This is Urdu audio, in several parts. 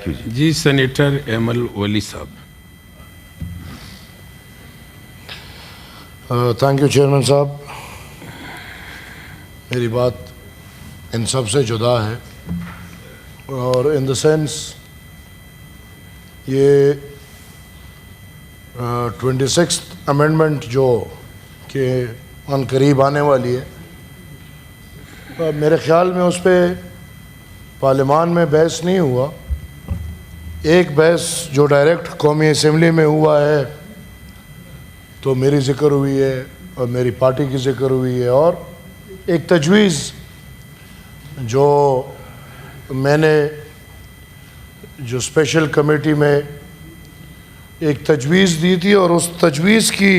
تھینک یو جی سینیٹر ایمل ولی صاحب. تھینک یو چیئرمین صاحب. میری بات ان سب سے جدا ہے اور ان دا سینس یہ 26th امینڈمنٹ جو کہ ان قریب آنے والی ہے، میرے خیال میں اس پہ پارلیمان میں بحث نہیں ہوا. ایک بحث جو ڈائریکٹ قومی اسمبلی میں ہوا ہے تو میری ذکر ہوئی ہے اور میری پارٹی کی ذکر ہوئی ہے، اور ایک تجویز جو میں نے جو اسپیشل کمیٹی میں ایک تجویز دی تھی، اور اس تجویز کی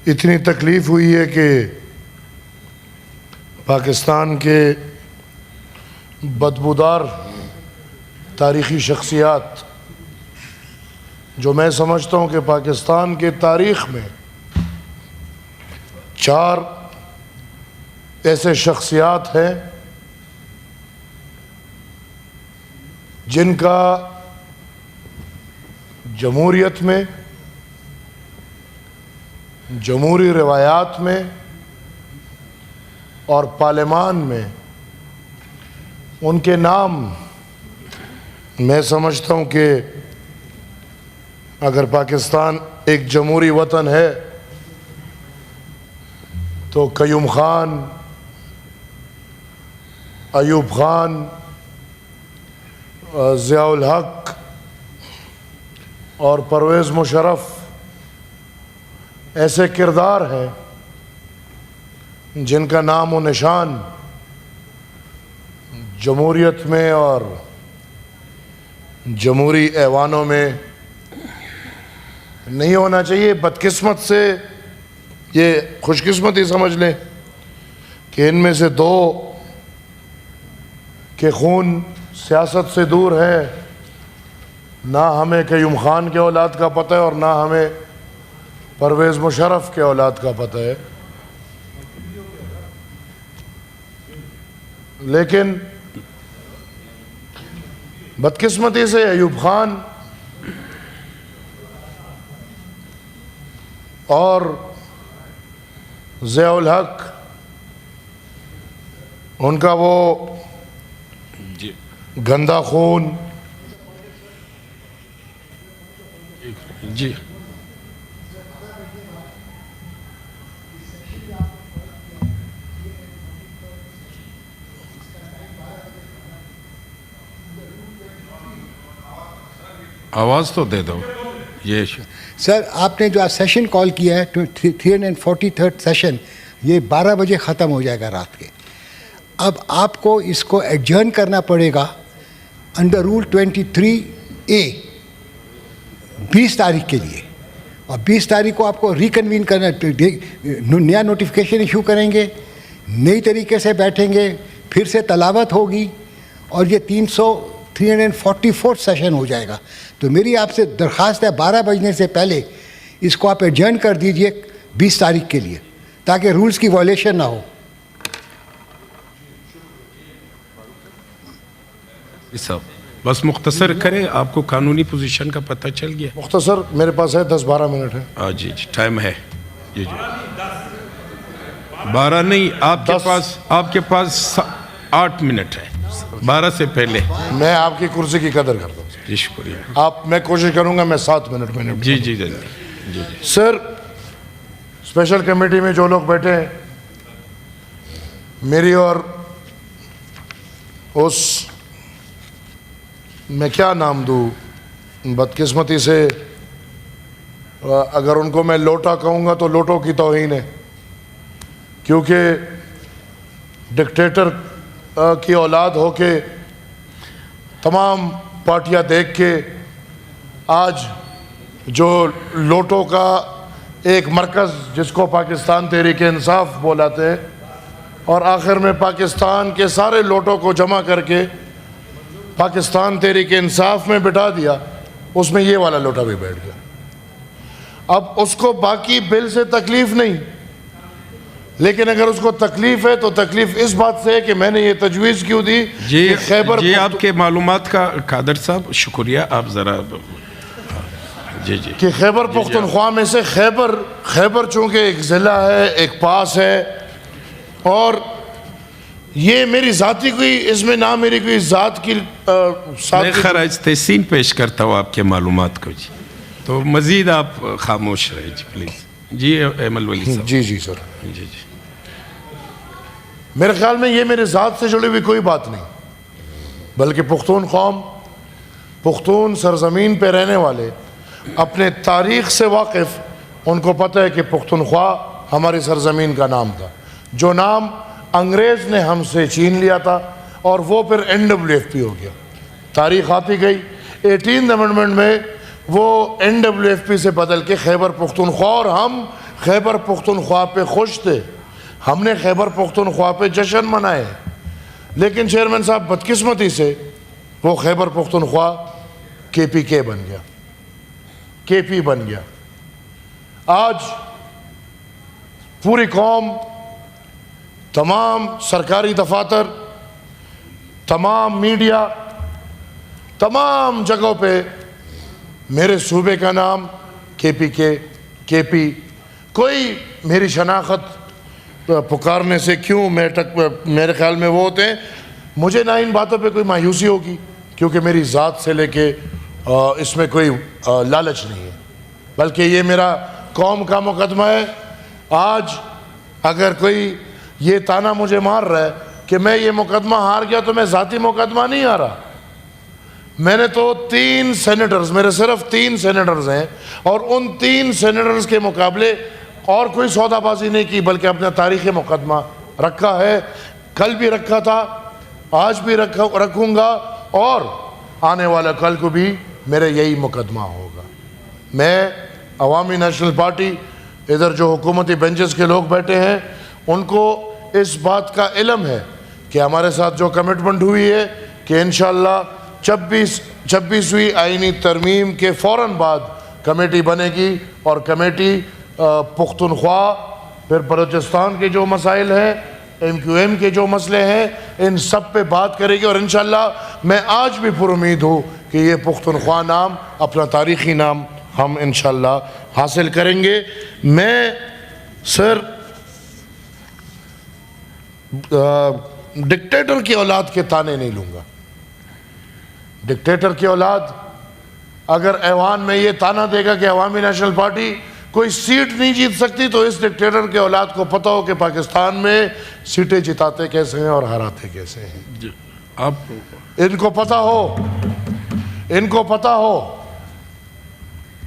اتنی تکلیف ہوئی ہے کہ پاکستان کے بدبودار تاریخی شخصیات، جو میں سمجھتا ہوں کہ پاکستان کے تاریخ میں 4 ایسے شخصیات ہیں جن کا جمہوریت میں، جمہوری روایات میں اور پارلیمان میں ان کے نام، میں سمجھتا ہوں کہ اگر پاکستان ایک جمہوری وطن ہے تو قیوم خان، ایوب خان، ضیاء الحق اور پرویز مشرف ایسے کردار ہیں جن کا نام و نشان جمہوریت میں اور جمہوری ایوانوں میں نہیں ہونا چاہیے. بدقسمت سے یہ خوش قسمتی سمجھ لیں کہ ان میں سے 2 کے خون سیاست سے دور ہے. نہ ہمیں قیوم خان کے اولاد کا پتہ ہے اور نہ ہمیں پرویز مشرف کے اولاد کا پتہ ہے، لیکن بدقسمتی سے ایوب خان اور ضیاء الحق، ان کا وہ گندا خون جی آواز تو دے دو. یہ سر آپ نے جو آج سیشن کال کیا ہے 343 سیشن، یہ 12 بجے ختم ہو جائے گا رات کے. اب آپ کو اس کو ایڈجرن کرنا پڑے گا انڈر رول 23A 20 تاریخ کے لیے، اور 20 تاریخ کو آپ کو ریکنوین کرنا، نیا نوٹیفیکیشن ایشو کریں گے، نئی طریقے سے بیٹھیں گے، پھر سے تلاوت ہوگی، اور یہ 344 سیشن ہو جائے گا. تو میری آپ سے درخواست ہے 12 بجنے سے پہلے اس کو آپ ایڈجرن کر دیجئے 20 تاریخ کے لیے، تاکہ رولز کی وائلیشن نہ ہو. صاحب بس مختصر کریں، آپ کو قانونی پوزیشن کا پتہ چل گیا؟ مختصر میرے پاس ہے 10-12 منٹ ہے. ہاں جی جی ٹائم ہے. جی جی 12 نہیں، آپ کے پاس 8 منٹ ہے، 12 سے پہلے. میں آپ کی کرسی کی قدر کرتا ہوں جی شکریہ. میں کوشش کروں گا میں 7 منٹ میں. جی جی جی جی سر، اسپیشل کمیٹی میں جو لوگ بیٹھے ہیں، میری اور اس میں کیا نام دوں، بدقسمتی سے اگر ان کو میں لوٹا کہوں گا تو لوٹوں کی توہین ہے، کیونکہ ڈکٹیٹر کی اولاد ہو کے تمام پارٹیاں دیکھ کے آج جو لوٹوں کا ایک مرکز جس کو پاکستان تحریک انصاف بولاتے ہیں، اور آخر میں پاکستان کے سارے لوٹوں کو جمع کر کے پاکستان تحریک انصاف میں بٹھا دیا، اس میں یہ والا لوٹا بھی بیٹھ گیا. اب اس کو باقی بل سے تکلیف نہیں، لیکن اگر اس کو تکلیف ہے تو تکلیف اس بات سے ہے کہ میں نے یہ تجویز کیوں دی کہ خیبر جی آپ کے معلومات کا قادر صاحب شکریہ. آپ ذرا جی کہ خیبر پختونخوا میں سے خیبر چونکہ ایک ضلع ہے، ایک پاس ہے، اور یہ میری ذاتی کوئی اس میں نہ میری کوئی ذات کی میں خراج تحسین پیش کرتا ہوں آپ کے معلومات کو. جی تو مزید آپ خاموش رہے جی پلیز. جی ایمل ولی صاحب. جی سر، جی میرے خیال میں یہ میرے ذات سے جڑی ہوئی کوئی بات نہیں، بلکہ پختون قوم، پختون سرزمین پہ رہنے والے، اپنے تاریخ سے واقف، ان کو پتہ ہے کہ پختونخوا ہماری سرزمین کا نام تھا، جو نام انگریز نے ہم سے چھین لیا تھا اور وہ پھر NWFP ہو گیا. تاریخ آتی گئی، 18 امنڈمنٹ میں وہ NWFP سے بدل کے خیبر پختونخوا، اور ہم خیبر پختونخوا پہ خوش تھے. ہم نے خیبر پختونخوا پہ جشن منائے، لیکن چیئرمین صاحب بدقسمتی سے وہ خیبر پختونخوا KPK بن گیا، KP بن گیا. آج پوری قوم، تمام سرکاری دفاتر، تمام میڈیا، تمام جگہوں پہ میرے صوبے کا نام KPK، KP. کوئی میری شناخت پکارنے سے کیوں میرے خیال میں وہ ہوتے ہیں. مجھے نہ ان باتوں پہ کوئی مایوسی ہوگی، کیونکہ میری ذات سے لے کے اس میں کوئی لالچ نہیں ہے، بلکہ یہ میرا قوم کا مقدمہ ہے. آج اگر کوئی یہ تانا مجھے مار رہا ہے کہ میں یہ مقدمہ ہار گیا، تو میں ذاتی مقدمہ نہیں ہارا. میں نے تو 3 سینیٹرز، میرے صرف 3 سینیٹرز ہیں، اور ان 3 سینیٹرز کے مقابلے اور کوئی سودا بازی نہیں کی، بلکہ اپنا تاریخی مقدمہ رکھا ہے. کل بھی رکھا تھا، آج بھی رکھوں گا، اور آنے والا کل کو بھی میرے یہی مقدمہ ہوگا. میں عوامی نیشنل پارٹی، ادھر جو حکومتی بینچز کے لوگ بیٹھے ہیں، ان کو اس بات کا علم ہے کہ ہمارے ساتھ جو کمٹمنٹ ہوئی ہے کہ انشاءاللہ 26ویں آئینی ترمیم کے فوراً بعد کمیٹی بنے گی، اور کمیٹی پختونخوا، پھر بلوچستان کے جو مسائل ہیں، MQM کے جو مسئلے ہیں، ان سب پہ بات کرے گی. اور انشاءاللہ میں آج بھی پر امید ہوں کہ یہ پختونخوا نام، اپنا تاریخی نام، ہم انشاءاللہ حاصل کریں گے. میں سر ڈکٹیٹر کی اولاد کے تانے نہیں لوں گا. ڈکٹیٹر کی اولاد اگر ایوان میں یہ تانا دے گا کہ عوامی نیشنل پارٹی کوئی سیٹ نہیں جیت سکتی، تو اس ڈکٹیٹر کے اولاد کو پتہ ہو کہ پاکستان میں سیٹیں جتاتے کیسے ہیں اور ہراتے کیسے ہیں. ان کو پتہ ہو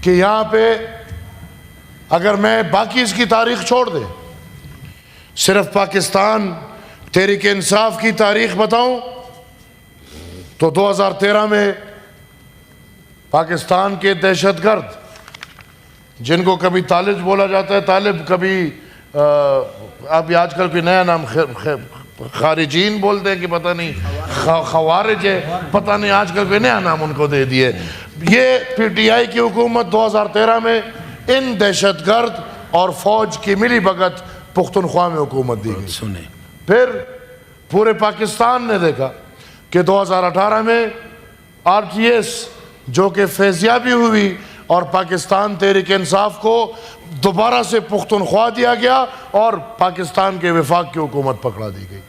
کہ یہاں پہ اگر میں باقی اس کی تاریخ چھوڑ دے، صرف پاکستان تحریک انصاف کی تاریخ بتاؤں تو 2013 میں پاکستان کے دہشت گرد، جن کو کبھی طالب بولا جاتا ہے، طالب، کبھی اب آج کل کوئی نیا نام خارجین بولتے ہیں کہ پتہ نہیں خوارج ہے، پتہ نہیں آج کل کوئی نیا نام ان کو دے دیے. یہ PTI کی حکومت 2013 میں ان دہشت گرد اور فوج کی ملی بھگت پختونخوا میں حکومت دی گئی. پھر پورے پاکستان نے دیکھا کہ 2018 میں RTS جو کہ فیضیابی ہوئی، اور پاکستان تحریک انصاف کو دوبارہ سے پختونخوا دیا گیا، اور پاکستان کے وفاق کی حکومت پکڑا دی گئی.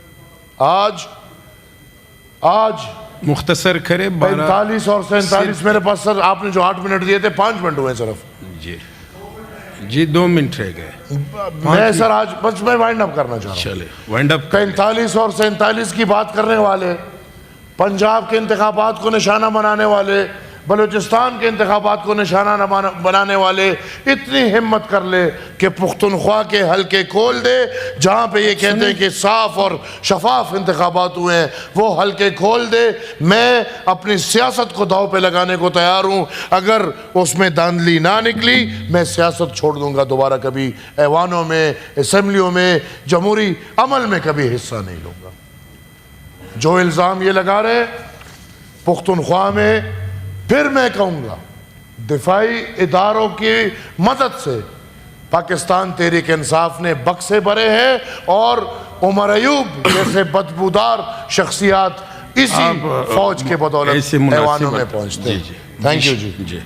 آج مختصر کرے 45 اور 47 میرے پاس سر، آپ نے جو 8 منٹ دیے تھے، 5 منٹ ہوئے صرف. جی 2 منٹ رہ گئے. میں سر آج بس میں وائنڈ اپ کرنا چاہ رہا ہوں. چلے وائنڈ اپ. 45 اور 47 کی بات کرنے والے، پنجاب کے انتخابات کو نشانہ بنانے والے، بلوچستان کے انتخابات کو نشانہ بنانے والے اتنی ہمت کر لے کہ پختونخوا کے حلقے کھول دے، جہاں پہ یہ کہتے ہیں کہ صاف اور شفاف انتخابات ہوئے ہیں، وہ حلقے کھول دے. میں اپنی سیاست کو داؤ پہ لگانے کو تیار ہوں. اگر اس میں دھاندلی نہ نکلی، میں سیاست چھوڑ دوں گا، دوبارہ کبھی ایوانوں میں، اسمبلیوں میں، جمہوری عمل میں کبھی حصہ نہیں لوں گا. جو الزام یہ لگا رہے پختونخوا میں، پھر میں کہوں گا دفاعی اداروں کی مدد سے پاکستان تحریک انصاف نے بکسے بھرے ہیں اور عمر ایوب جیسے بدبودار شخصیات اسی فوج کے بدولت ایوانوں میں پہنچتے ہیں. Thank you G.